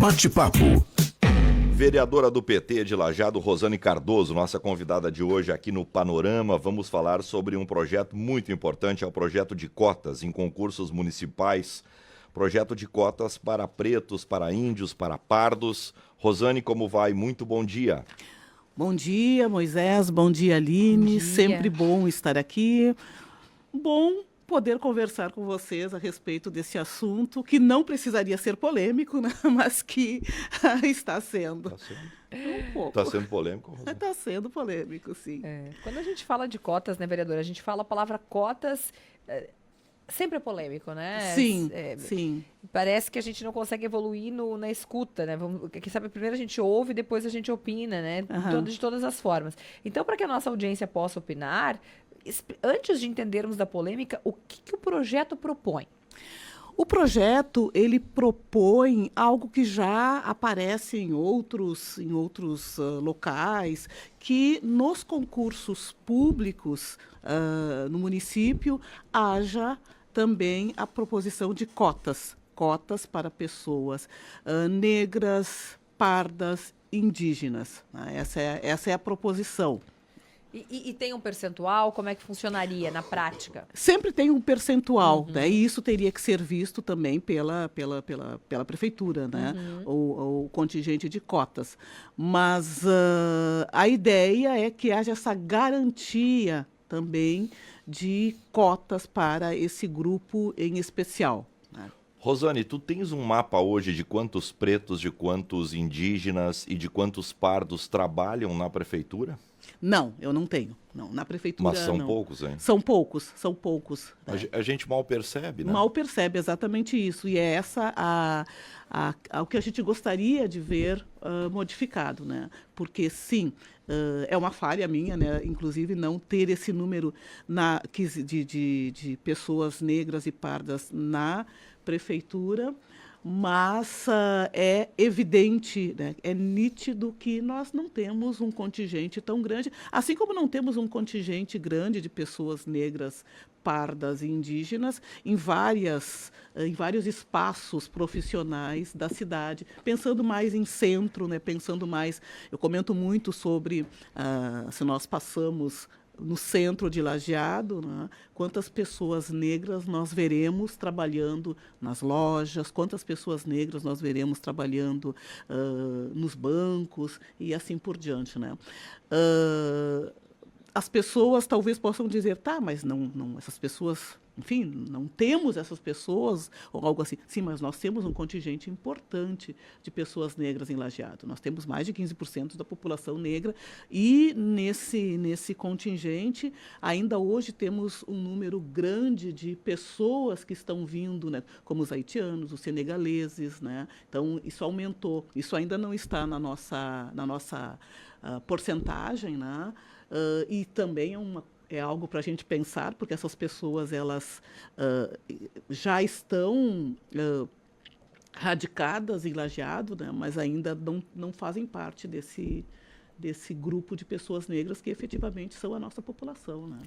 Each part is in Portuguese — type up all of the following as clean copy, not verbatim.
Bate-papo. Vereadora do PT de Lajeado, Rosane Cardoso, nossa convidada de hoje aqui no Panorama. Vamos falar sobre um projeto muito importante, é o projeto de cotas em concursos municipais. Projeto de cotas para pretos, para índios, para pardos. Rosane, como vai? Muito bom dia. Bom dia, Moisés. Bom dia, Aline. Bom dia. Sempre bom estar aqui. Bom poder conversar com vocês a respeito desse assunto, que não precisaria ser polêmico, né? Mas que está sendo. Está sendo? Um pouco. Está sendo polêmico, Rosane? Está sendo polêmico, sim. Quando a gente fala de cotas, né, vereadora? A gente fala a palavra cotas, sempre é polêmico, né? Sim, sim. Parece que a gente não consegue evoluir na escuta, né? Quem sabe primeiro a gente ouve, depois a gente opina, né? De todas as formas. Então, para que a nossa audiência possa opinar, antes de entendermos da polêmica, o que o projeto propõe? O projeto, ele propõe algo que já aparece em outros locais, que nos concursos públicos no município haja também a proposição de cotas para pessoas negras, pardas, indígenas, né? Essa é a proposição. E tem um percentual? Como é que funcionaria na prática? Sempre tem um percentual, né? E isso teria que ser visto também pela prefeitura, né? O contingente de cotas. Mas a ideia é que haja essa garantia também de cotas para esse grupo em especial, né? Rosane, tu tens um mapa hoje de quantos pretos, de quantos indígenas e de quantos pardos trabalham na prefeitura? Não, eu não tenho. Não, na prefeitura Mas são não. poucos, hein? São poucos. Né? A gente mal percebe, né? Mal percebe exatamente isso. E é essa o que a gente gostaria de ver modificado, né? Porque, sim, é uma falha minha, né? Inclusive, não ter esse número de pessoas negras e pardas na prefeitura, mas é evidente, né? É nítido que nós não temos um contingente tão grande, assim como não temos um contingente grande de pessoas negras, pardas e indígenas em vários espaços profissionais da cidade, pensando mais em centro, né? Pensando mais, eu comento muito sobre se nós passamos no centro de Lajeado, né? Quantas pessoas negras nós veremos trabalhando nas lojas, quantas pessoas negras nós veremos trabalhando nos bancos e assim por diante, né? As pessoas talvez possam dizer, tá, mas não essas pessoas, enfim, não temos essas pessoas, ou algo assim. Sim, mas nós temos um contingente importante de pessoas negras em Lajeado. Nós temos mais de 15% da população negra e nesse contingente, ainda hoje temos um número grande de pessoas que estão vindo, né, como os haitianos, os senegaleses, né? Então, isso aumentou. Isso ainda não está na nossa porcentagem, né? E também é algo para a gente pensar, porque essas pessoas elas já estão radicadas em Lajeado, né, mas ainda não fazem parte desse grupo de pessoas negras que efetivamente são a nossa população, né?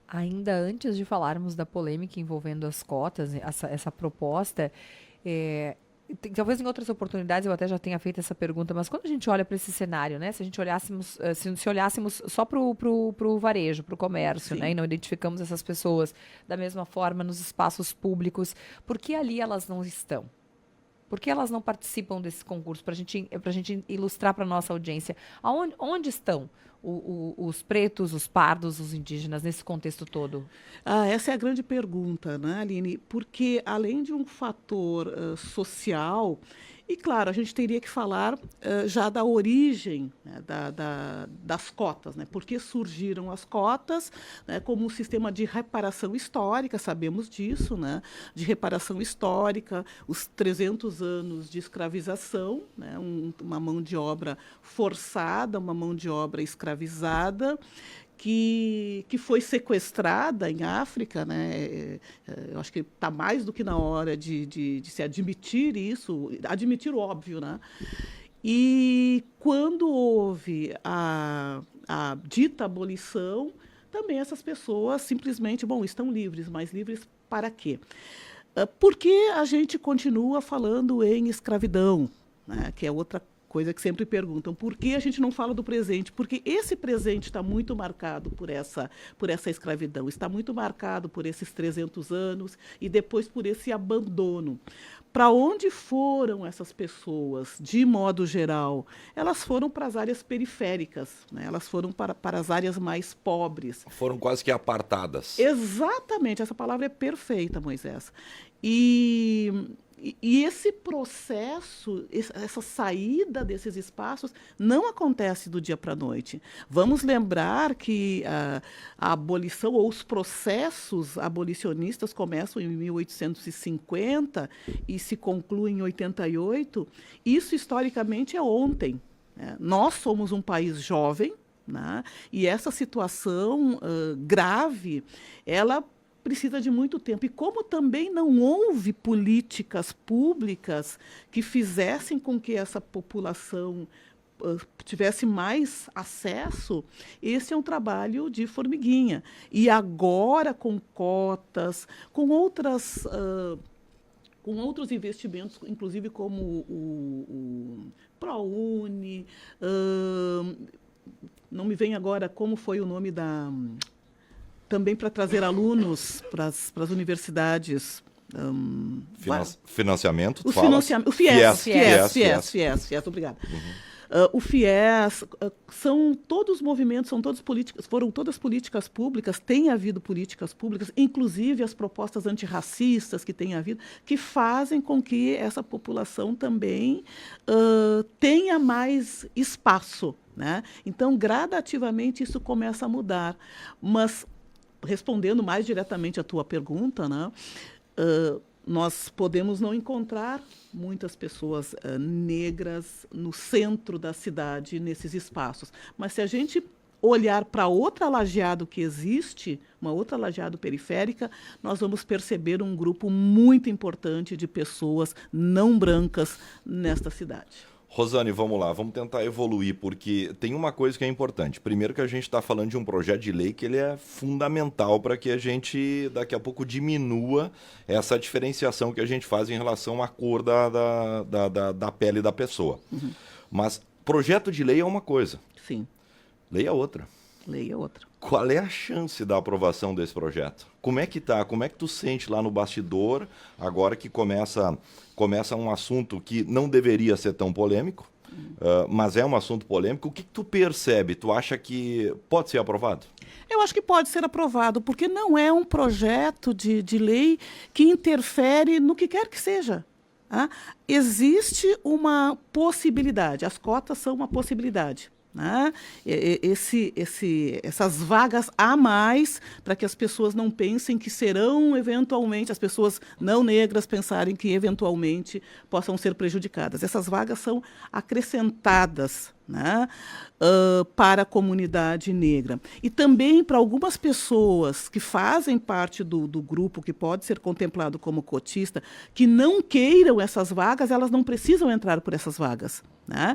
Ainda antes de falarmos da polêmica envolvendo as cotas, essa proposta, talvez em outras oportunidades eu até já tenha feito essa pergunta, mas quando a gente olha para esse cenário, né, se a gente olhássemos, se olhássemos só para o varejo, para o comércio, né, e não identificamos essas pessoas da mesma forma nos espaços públicos, por que ali elas não estão? Por que elas não participam desse concurso? Para a gente ilustrar para a nossa audiência. Onde estão os pretos, os pardos, os indígenas nesse contexto todo? Essa é a grande pergunta, né, Aline? Porque, além de um fator social, e, claro, a gente teria que falar já da origem, né, das cotas, né? Por que surgiram as cotas, né, como um sistema de reparação histórica, sabemos disso, né? De reparação histórica, os 300 anos de escravização, né? Uma mão de obra forçada, uma mão de obra escravizada, que foi sequestrada em África, né? Eu acho que está mais do que na hora de se admitir isso, admitir o óbvio, né? E quando houve a dita abolição, também essas pessoas simplesmente, estão livres, mas livres para quê? Por que a gente continua falando em escravidão? né, que é outra coisa que sempre perguntam, por que a gente não fala do presente? Porque esse presente está muito marcado por essa escravidão, está muito marcado por esses 300 anos e depois por esse abandono. Para onde foram essas pessoas, de modo geral? Elas foram para as áreas periféricas, né? Elas foram para as áreas mais pobres. Foram quase que apartadas. Exatamente, essa palavra é perfeita, Moisés. E esse processo, essa saída desses espaços, não acontece do dia para a noite. Vamos lembrar que a abolição ou os processos abolicionistas começam em 1850 e se concluem em 88. Isso, historicamente, é ontem, né? Nós somos um país jovem, né? E essa situação grave, ela precisa de muito tempo. E como também não houve políticas públicas que fizessem com que essa população tivesse mais acesso, esse é um trabalho de formiguinha. E agora, com cotas, com outros investimentos, inclusive como o ProUni, não me vem agora como foi o nome também para trazer alunos para as universidades. Financiamento, o FIES, obrigada. O FIES, são todos movimentos, foram todas políticas públicas, tem havido políticas públicas, inclusive as propostas antirracistas que tem havido, que fazem com que essa população também tenha mais espaço, né? Então, gradativamente, isso começa a mudar. Mas, respondendo mais diretamente à tua pergunta, né, nós podemos não encontrar muitas pessoas negras no centro da cidade, nesses espaços. Mas se a gente olhar para outra lajeado que existe, uma outra lajeado periférica, nós vamos perceber um grupo muito importante de pessoas não brancas nesta cidade. Rosane, vamos lá, vamos tentar evoluir, porque tem uma coisa que é importante. Primeiro que a gente está falando de um projeto de lei que ele é fundamental para que a gente, daqui a pouco, diminua essa diferenciação que a gente faz em relação à cor da pele da pessoa. Uhum. Mas projeto de lei é uma coisa. Sim. Lei é outra. Lei é outra. Qual é a chance da aprovação desse projeto? Como é que tá? Como é que tu sente lá no bastidor, agora que começa um assunto que não deveria ser tão polêmico, mas é um assunto polêmico. O que tu percebe? Tu acha que pode ser aprovado? Eu acho que pode ser aprovado, porque não é um projeto de lei que interfere no que quer que seja. Existe uma possibilidade, as cotas são uma possibilidade. Né? Essas vagas a mais, para que as pessoas não pensem que serão eventualmente, as pessoas não negras pensarem que eventualmente possam ser prejudicadas. Essas vagas são acrescentadas, né, para a comunidade negra. E também para algumas pessoas que fazem parte do grupo, que pode ser contemplado como cotista, que não queiram essas vagas, elas não precisam entrar por essas vagas. Né?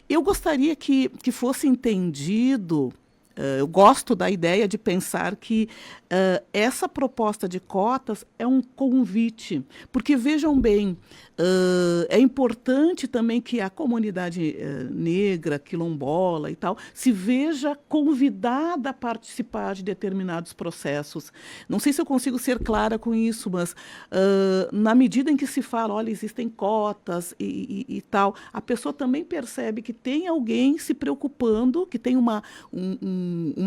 Eu gostaria que fosse entendido, eu gosto da ideia de pensar que essa proposta de cotas é um convite, porque, vejam bem, é importante também que a comunidade negra, quilombola e tal, se veja convidada a participar de determinados processos. Não sei se eu consigo ser clara com isso, mas na medida em que se fala, olha, existem cotas e tal, a pessoa também percebe que tem alguém se preocupando, que tem uma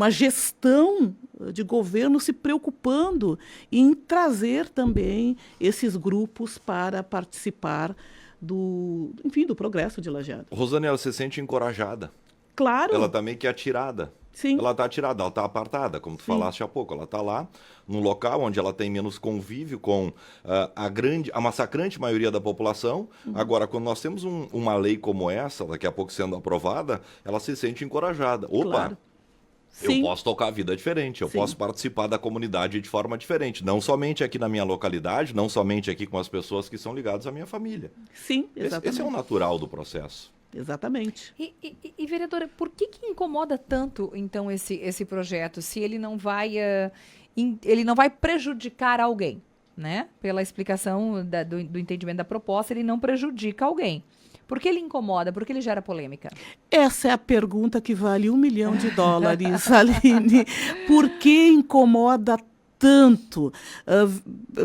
gestão de governo se preocupando em trazer também esses grupos para participar do progresso de Lajeado. Rosane, ela se sente encorajada. Claro. Ela está meio que atirada. Sim. Ela está atirada, ela está apartada, como tu falaste há pouco. Ela está lá, num local onde ela tem menos convívio com a massacrante maioria da população. Agora, quando nós temos uma lei como essa, daqui a pouco sendo aprovada, ela se sente encorajada. Opa! Claro. Eu posso tocar a vida diferente, eu Sim. posso participar da comunidade de forma diferente. Não somente aqui na minha localidade, não somente aqui com as pessoas que são ligadas à minha família. Sim, exatamente. Esse é o natural do processo. Exatamente. E vereadora, por que incomoda tanto, então, esse projeto, se ele não vai prejudicar alguém, né? Pela explicação do entendimento da proposta, ele não prejudica alguém. Por que ele incomoda? Por que ele gera polêmica? Essa é a pergunta que vale $1 milhão, Aline. Por que incomoda tanto?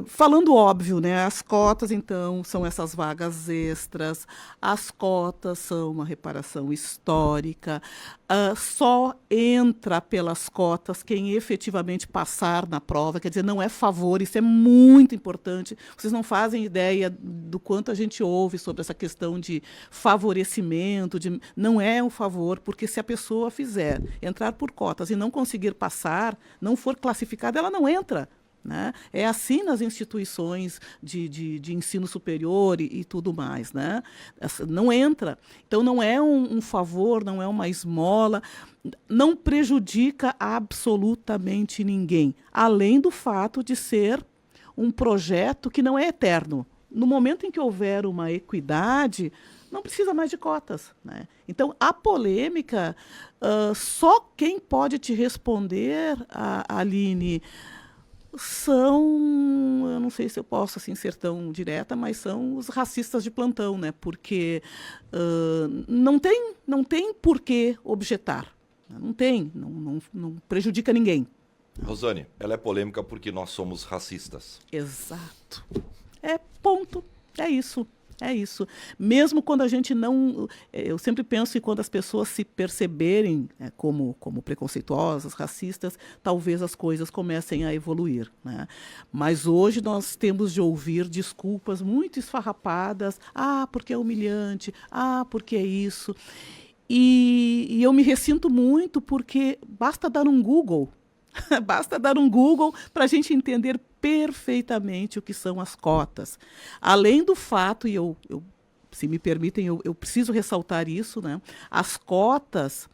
Falando óbvio, né? As cotas, então, são essas vagas extras, as cotas são uma reparação histórica, só entra pelas cotas quem efetivamente passar na prova, quer dizer, não é favor, isso é muito importante. Vocês não fazem ideia do quanto a gente ouve sobre essa questão de favorecimento, não é um favor, porque se a pessoa fizer entrar por cotas e não conseguir passar, não for classificada, ela não entra. Né? É assim nas instituições de ensino superior e tudo mais. Né? Não entra. Então, não é um favor, não é uma esmola, não prejudica absolutamente ninguém, além do fato de ser um projeto que não é eterno. No momento em que houver uma equidade, não precisa mais de cotas. Né? Então, a polêmica, só quem pode te responder, Aline, são, eu não sei se eu posso assim, ser tão direta, mas são os racistas de plantão, né? Porque não tem por que objetar. Não tem, não prejudica ninguém. Rosane, ela é polêmica porque nós somos racistas. Exato. Ponto. É isso. É isso. Mesmo quando a gente não... Eu sempre penso que quando as pessoas se perceberem como preconceituosas, racistas, talvez as coisas comecem a evoluir. Né? Mas hoje nós temos de ouvir desculpas muito esfarrapadas. Porque é humilhante. Porque é isso. E eu me ressinto muito porque basta dar um Google. Basta dar um Google para a gente entender perfeitamente o que são as cotas. Além do fato, e se me permitem, eu preciso ressaltar isso, né? As cotas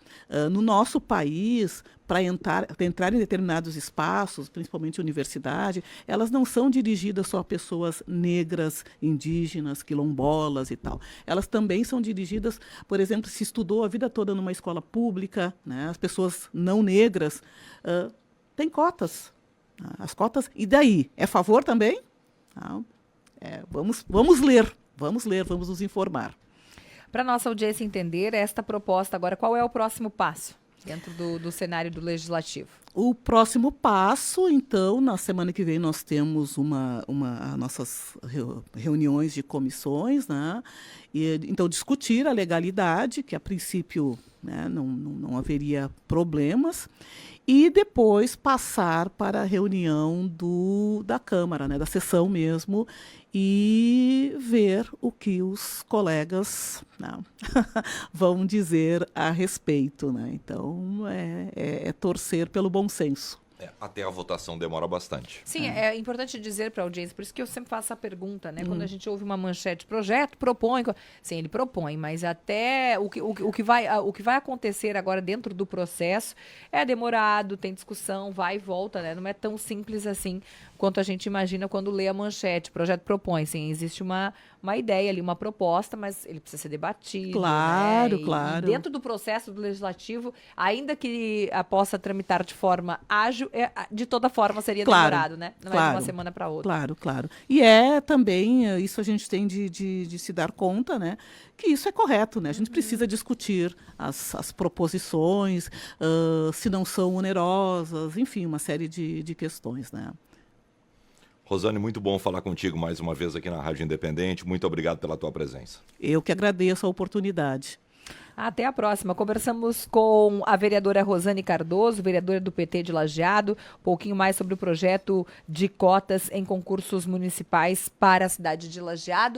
no nosso país, para entrar em determinados espaços, principalmente universidade, elas não são dirigidas só a pessoas negras, indígenas, quilombolas e tal. Elas também são dirigidas, por exemplo, se estudou a vida toda numa escola pública, né? As pessoas não negras têm cotas. As cotas, e daí? É favor também? Vamos ler, vamos nos informar. Para nossa audiência entender esta proposta agora, qual é o próximo passo dentro do cenário do Legislativo? O próximo passo, então, na semana que vem nós temos nossas reuniões de comissões, né? Então, discutir a legalidade, que a princípio, né, não haveria problemas, e depois passar para a reunião da Câmara, né, da sessão mesmo, e ver o que os colegas vão dizer a respeito. Né? Então, é torcer pelo bom senso. Até a votação demora bastante. Sim, é importante dizer para a audiência, por isso que eu sempre faço essa pergunta, né? Quando a gente ouve uma manchete, projeto, propõe. Sim, ele propõe, mas até o que vai acontecer agora dentro do processo é demorado, tem discussão, vai e volta, né? Não é tão simples assim quanto a gente imagina quando lê a manchete. O projeto propõe, sim, existe uma ideia ali, uma proposta, mas ele precisa ser debatido. Claro, né? claro. E dentro do processo do Legislativo, ainda que possa tramitar de forma ágil, de toda forma seria demorado, né? Não é de uma semana para outra. Claro. E também, isso a gente tem de se dar conta, né? Que isso é correto, né? A gente precisa discutir as proposições, se não são onerosas, enfim, uma série de questões, né? Rosane, muito bom falar contigo mais uma vez aqui na Rádio Independente. Muito obrigado pela tua presença. Eu que agradeço a oportunidade. Até a próxima. Conversamos com a vereadora Rosane Cardoso, vereadora do PT de Lajeado, um pouquinho mais sobre o projeto de cotas em concursos municipais para a cidade de Lajeado.